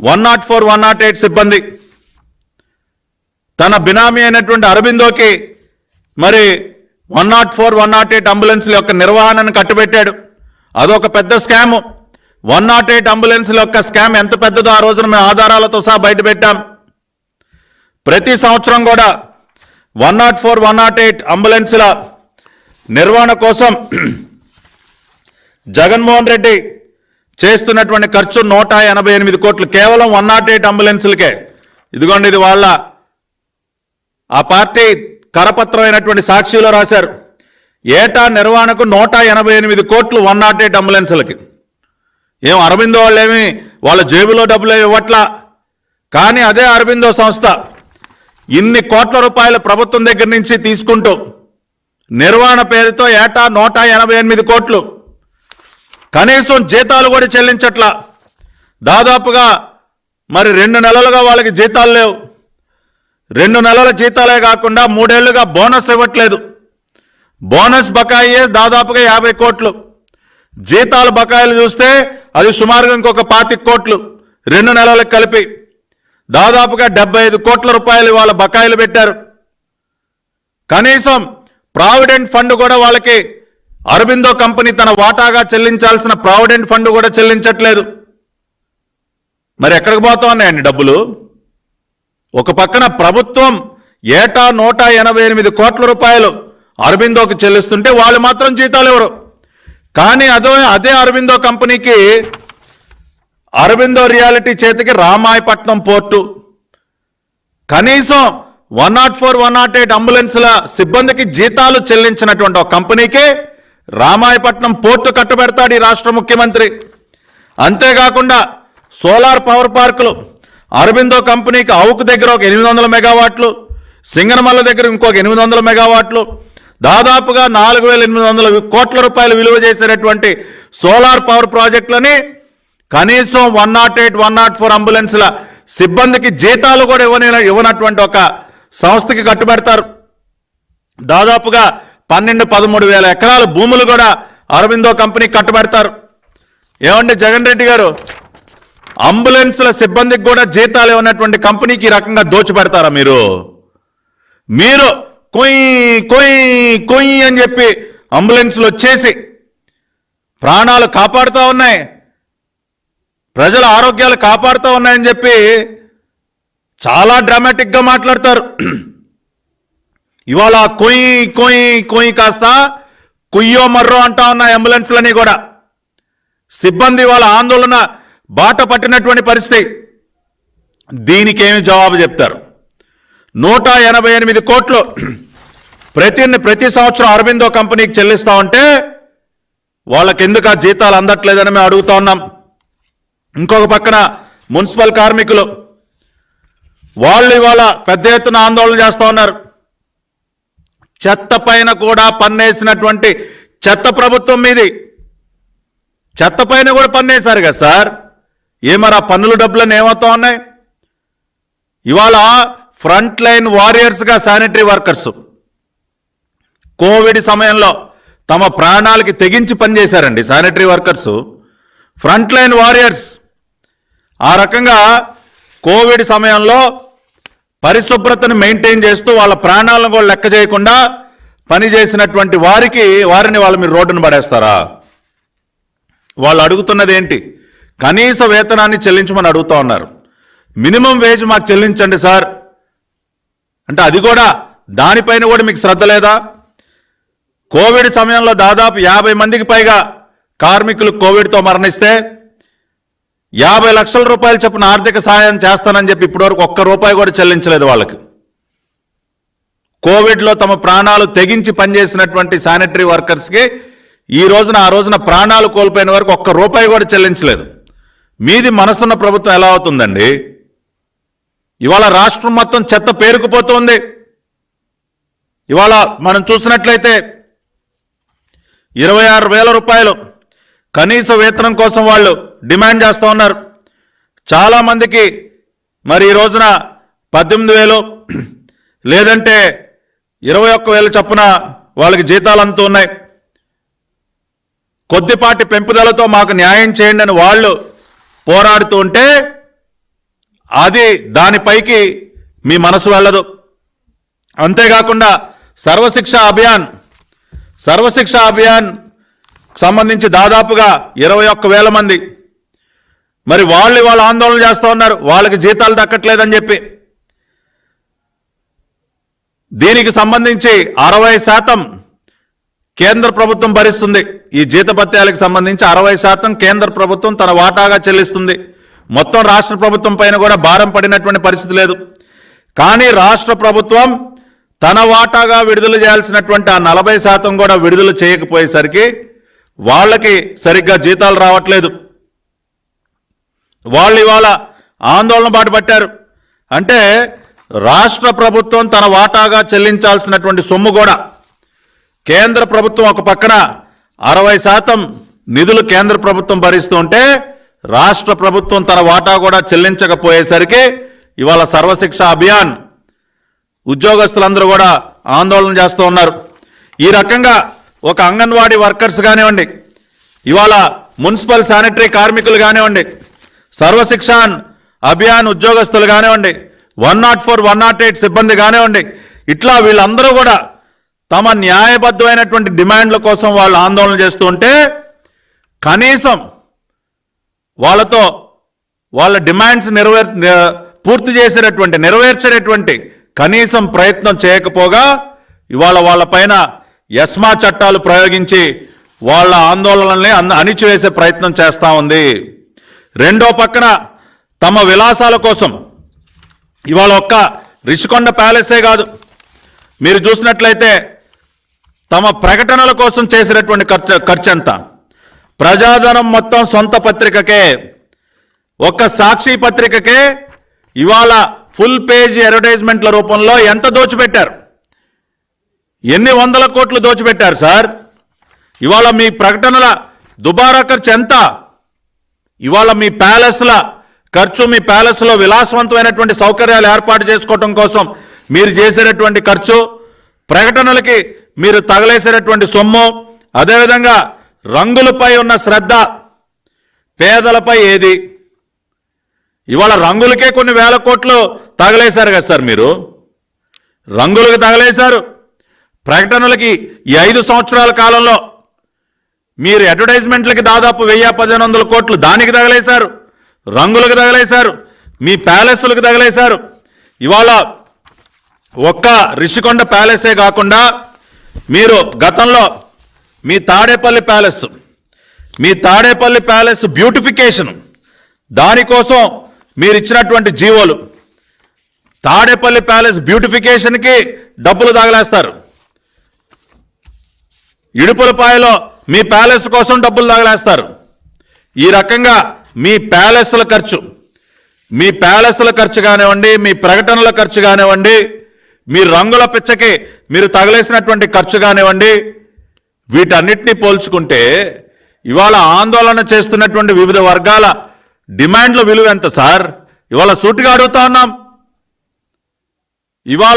104, 108 సిబ్బంది తన బినామీ అయినటువంటి అరబిందోకి మరి 104, 108 అంబులెన్స్ల యొక్క నిర్వహణను కట్టుబెట్టాడు. అదొక పెద్ద స్కామ్. 108 అంబులెన్స్ల యొక్క స్కామ్ ఎంత పెద్దదో ఆ రోజున మేము ఆధారాలతో సహా బయటపెట్టాం. ప్రతి సంవత్సరం కూడా 104, 108 అంబులెన్స్ల నిర్వహణ కోసం జగన్మోహన్ రెడ్డి చేస్తున్నటువంటి ఖర్చు 188 కోట్లు కేవలం 108 అంబులెన్స్లకే. ఇదిగోండి, ఇది వాళ్ళ ఆ పార్టీ కరపత్రం అయినటువంటి సాక్షిలో రాశారు. ఏటా నిర్వహణకు 188 కోట్లు 108 అంబులెన్స్లకి. ఏం అరబిందో వాళ్ళేమి వాళ్ళ జేబులో డబ్బులు ఇవ్వట్లా. కానీ అదే అరబిందో సంస్థ ఇన్ని కోట్ల రూపాయలు ప్రభుత్వం దగ్గర నుంచి తీసుకుంటూ నిర్వహణ పేరుతో ఏటా 188 కోట్లు, కనీసం జీతాలు కూడా చెల్లించట్లా. దాదాపుగా మరి 2 నెలలుగా వాళ్ళకి జీతాలు లేవు. 2 నెలల జీతాలే కాకుండా 3 ఏళ్లుగా బోనస్ ఇవ్వట్లేదు. బోనస్ బకాయి దాదాపుగా 50 కోట్లు. జీతాల బకాయిలు చూస్తే అది సుమారుగా ఇంకొక 25 కోట్లు 2 నెలలకు కలిపి దాదాపుగా 75 కోట్ల రూపాయలు వాళ్ళ బకాయిలు పెట్టారు. కనీసం ప్రావిడెంట్ ఫండ్ కూడా వాళ్ళకి అరబిందో కంపెనీ తన వాటాగా చెల్లించాల్సిన ప్రావిడెంట్ ఫండ్ కూడా చెల్లించట్లేదు. మరి ఎక్కడికి పోతా ఉన్నాయండి డబ్బులు? ఒక పక్కన ప్రభుత్వం ఏటా 188 కోట్ల రూపాయలు అరబిందోకి చెల్లిస్తుంటే వాళ్ళు మాత్రం జీతాలు ఎవరు. కానీ అదే అరబిందో కంపెనీకి అరబిందో రియాలిటీ చేతికి రామాయపట్నం పోర్టు, కనీసం 104, 108 అంబులెన్స్ల సిబ్బందికి జీతాలు చెల్లించినటువంటి ఒక కంపెనీకి రామాయపట్నం పోర్టు కట్టబెడతాడు ఈ రాష్ట్ర ముఖ్యమంత్రి. అంతేకాకుండా సోలార్ పవర్ పార్కులు అరబిందో కంపెనీకి అవుకు దగ్గర ఒక 800 మెగావాట్లు, సింగనమల్ల దగ్గర ఇంకొక 800 మెగావాట్లు, దాదాపుగా 4,800 కోట్ల రూపాయలు విలువ చేసేటటువంటి సోలార్ పవర్ ప్రాజెక్టులని కనీసం 108, 104 అంబులెన్స్ల సిబ్బందికి జీతాలు కూడా ఇవ్వనటువంటి ఒక సంస్థకి కట్టుబెడతారు. దాదాపుగా 12-13 వేల ఎకరాల భూములు కూడా అరబిందో కంపెనీకి కట్టుబెడతారు. ఏమండి జగన్ రెడ్డి గారు, అంబులెన్స్ల సిబ్బందికి కూడా జీతాలు ఇవ్వనటువంటి కంపెనీకి ఈ రకంగా దోచిపెడతారా మీరు? మీరు కొయ్యి కొయ్యి కొయ్యి అని చెప్పి అంబులెన్స్లు వచ్చేసి ప్రాణాలు కాపాడుతూ ఉన్నాయి, ప్రజల ఆరోగ్యాలు కాపాడుతూ ఉన్నాయని చెప్పి చాలా డ్రామాటిక్గా మాట్లాడతారు. ఇవాళ కొయ్యి కొయ్యి కొయ్యి కాస్త కుయ్యో మర్రో అంటా ఉన్నాయి అంబులెన్స్లని కూడా. సిబ్బంది వాళ్ళ ఆందోళన బాట పట్టినటువంటి పరిస్థితి. దీనికి ఏమి జవాబు చెప్తారు? 188 కోట్లు ప్రతి సంవత్సరం అరబిందో కంపెనీకి చెల్లిస్తా ఉంటే వాళ్ళకి ఎందుకు ఆ జీతాలు అందట్లేదని మేము అడుగుతా ఉన్నాం. ఇంకొక పక్కన మున్సిపల్ కార్మికులు వాళ్ళు ఇవాళ పెద్ద ఎత్తున ఆందోళన చేస్తూ ఉన్నారు. చెత్త పైన కూడా పన్నేసినటువంటి చెత్త ప్రభుత్వం మీది. చెత్త పైన కూడా పన్నేశారు కదా సార్. ఏమరా పన్నుల డబ్బులను ఏమవుతా ఉన్నాయి? ఇవాళ ఫ్రంట్ లైన్ వారియర్స్గా శానిటరీ వర్కర్స్ కోవిడ్ సమయంలో తమ ప్రాణాలకి తెగించి పనిచేశారండి. Sanitary workers front line warriors. ఆ రకంగా కోవిడ్ సమయంలో పరిశుభ్రతను మెయింటైన్ చేస్తూ వాళ్ళ ప్రాణాలను కూడా లెక్క చేయకుండా పనిచేసినటువంటి వారిని వాళ్ళు మీరు రోడ్డును పడేస్తారా? వాళ్ళు అడుగుతున్నది ఏంటి? కనీస వేతనాన్ని చెల్లించమని అడుగుతూ ఉన్నారు. మినిమం వేజ్ మాకు చెల్లించండి సార్ అంటే అది కూడా దానిపైన కూడా మీకు శ్రద్ధ లేదా? కోవిడ్ సమయంలో దాదాపు 50 మందికి పైగా కార్మికులు కోవిడ్తో మరణిస్తే 50 లక్షల రూపాయలు చొప్పున ఆర్థిక సహాయం చేస్తానని చెప్పి ఇప్పటివరకు ₹1 కూడా చెల్లించలేదు వాళ్ళకి. కోవిడ్లో తమ ప్రాణాలు తెగించి పనిచేసినటువంటి శానిటరీ వర్కర్స్కి ఆ రోజున ప్రాణాలు కోల్పోయిన వరకు ₹1 కూడా చెల్లించలేదు. మీది మనసున్న ప్రభుత్వం ఎలా అవుతుందండి? ఇవాళ రాష్ట్రం మొత్తం చెత్త పేరుకుపోతుంది. ఇవాళ మనం చూసినట్లయితే 26,000 రూపాయలు కనీస వేతనం కోసం వాళ్ళు డిమాండ్ చేస్తూ ఉన్నారు. చాలామందికి మరి ఈ రోజున 18,000 లేదంటే 21,000 చొప్పున వాళ్ళకి జీతాలు అంతూ ఉన్నాయి. కొద్దిపాటి పెంపుదలతో మాకు న్యాయం చేయండి అని వాళ్ళు పోరాడుతూ ఉంటే దానిపైకి మీ మనసు వెళ్ళదు. అంతేకాకుండా సర్వశిక్ష అభియాన్ సంబంధించి దాదాపుగా 21,000 మంది మరి వాళ్ళు ఆందోళన చేస్తూ ఉన్నారు, వాళ్ళకి జీతాలు దక్కట్లేదని చెప్పి. దీనికి సంబంధించి 60% కేంద్ర ప్రభుత్వం భరిస్తుంది. ఈ జీతభత్యాలకు సంబంధించి 60% కేంద్ర ప్రభుత్వం తన వాటాగా చెల్లిస్తుంది. మొత్తం రాష్ట్ర ప్రభుత్వం పైన కూడా భారం పడినటువంటి పరిస్థితి లేదు. కానీ రాష్ట్ర ప్రభుత్వం తన వాటాగా విడుదల చేయాల్సినటువంటి ఆ 40% కూడా విడుదల చేయకపోయేసరికి వాళ్ళకి సరిగ్గా జీతాలు రావట్లేదు. వాళ్ళు ఇవాళ ఆందోళన బాట పట్టారు. అంటే రాష్ట్ర ప్రభుత్వం తన వాటాగా చెల్లించాల్సినటువంటి సొమ్ము కూడా కేంద్ర ప్రభుత్వం ఒక పక్కన 60% నిధులు కేంద్ర ప్రభుత్వం భరిస్తూ ఉంటే రాష్ట్ర ప్రభుత్వం తన వాటా కూడా చెల్లించకపోయేసరికి ఇవాళ సర్వశిక్ష అభియాన్ ఉద్యోగస్తులందరూ కూడా ఆందోళన చేస్తూ ఉన్నారు. ఈ రకంగా ఒక అంగన్వాడీ వర్కర్స్ కానివ్వండి, ఇవాళ మున్సిపల్ శానిటరీ కార్మికులు కానివ్వండి, సర్వశిక్ష అభియాన్ ఉద్యోగస్తులు కానివ్వండి, 104, 108 సిబ్బంది కానివ్వండి, ఇట్లా వీళ్ళందరూ కూడా తమ న్యాయబద్ధమైనటువంటి డిమాండ్ల కోసం వాళ్ళు ఆందోళన చేస్తూ ఉంటే కనీసం వాళ్ళతో వాళ్ళ డిమాండ్స్ నెరవేర్చేటటువంటి కనీసం ప్రయత్నం చేయకపోగా ఇవాళ వాళ్ళపైన ఎస్మా చట్టాలు ప్రయోగించి వాళ్ళ ఆందోళనల్ని అణిచివేసే ప్రయత్నం చేస్తూ ఉంది. రెండో పక్కన తమ విలాసాల కోసం ఇవాళ ఒక్క రిషికొండ ప్యాలెసే కాదు, మీరు చూసినట్లయితే తమ ప్రకటనల కోసం చేసినటువంటి ఖర్చు ఎంత? ప్రజాధనం మొత్తం సొంత పత్రికకే, ఒక్క సాక్షి పత్రికకే ఇవాళ ఫుల్ పేజ్ అడ్వర్టైజ్మెంట్ల రూపంలో ఎంత దోచిపెట్టారు? ఎన్ని వందల కోట్లు దోచిపెట్టారు సార్? ఇవాళ మీ ప్రకటనల దుబారా ఖర్చు ఎంత? ఇవాళ మీ ప్యాలెస్ల ఖర్చు, మీ ప్యాలెస్లో విలాసవంతమైనటువంటి సౌకర్యాలు ఏర్పాటు చేసుకోవటం కోసం మీరు చేసేటటువంటి ఖర్చు, ప్రకటనలకి మీరు తగలేసేటటువంటి సొమ్ము, అదేవిధంగా రంగులపై ఉన్న శ్రద్ధ పేదలపై ఏది? ఇవాళ రంగులకే కొన్ని వేల కోట్లు తగలేశారు కదా సార్, మీరు రంగులకు తగలేశారు. ప్రకటనలకి ఈ 5 సంవత్సరాల కాలంలో మీరు అడ్వర్టైజ్మెంట్లకి దాదాపు 1000-1500 కోట్లు దానికి తగలేశారు, రంగులకు తగలేశారు, మీ ప్యాలెస్లకు తగలేశారు. ఇవాళ ఒక్క రిషికొండ ప్యాలెసే కాకుండా మీరు గతంలో మీ తాడేపల్లి ప్యాలెస్ బ్యూటిఫికేషన్, దానికోసం మీరు ఇచ్చినటువంటి జీవోలు, తాడేపల్లి ప్యాలెస్ బ్యూటిఫికేషన్కి డబ్బులు తగలేస్తారు. ఇడుపులపాయలో మీ ప్యాలెస్ కోసం డబ్బులు తగలేస్తారు. ఈ రకంగా మీ ప్యాలెస్ల ఖర్చు కానివ్వండి, మీ ప్రకటనల ఖర్చు కానివ్వండి, మీ రంగుల పిచ్చకి మీరు తగలేసినటువంటి ఖర్చు కానివ్వండి, వీటన్నిటినీ పోల్చుకుంటే ఇవాళ ఆందోళన చేస్తున్నటువంటి వివిధ వర్గాల డిమాండ్ల విలువ ఎంత సార్? ఇవాళ సూటిగా అడుగుతా ఉన్నాం. ఇవాళ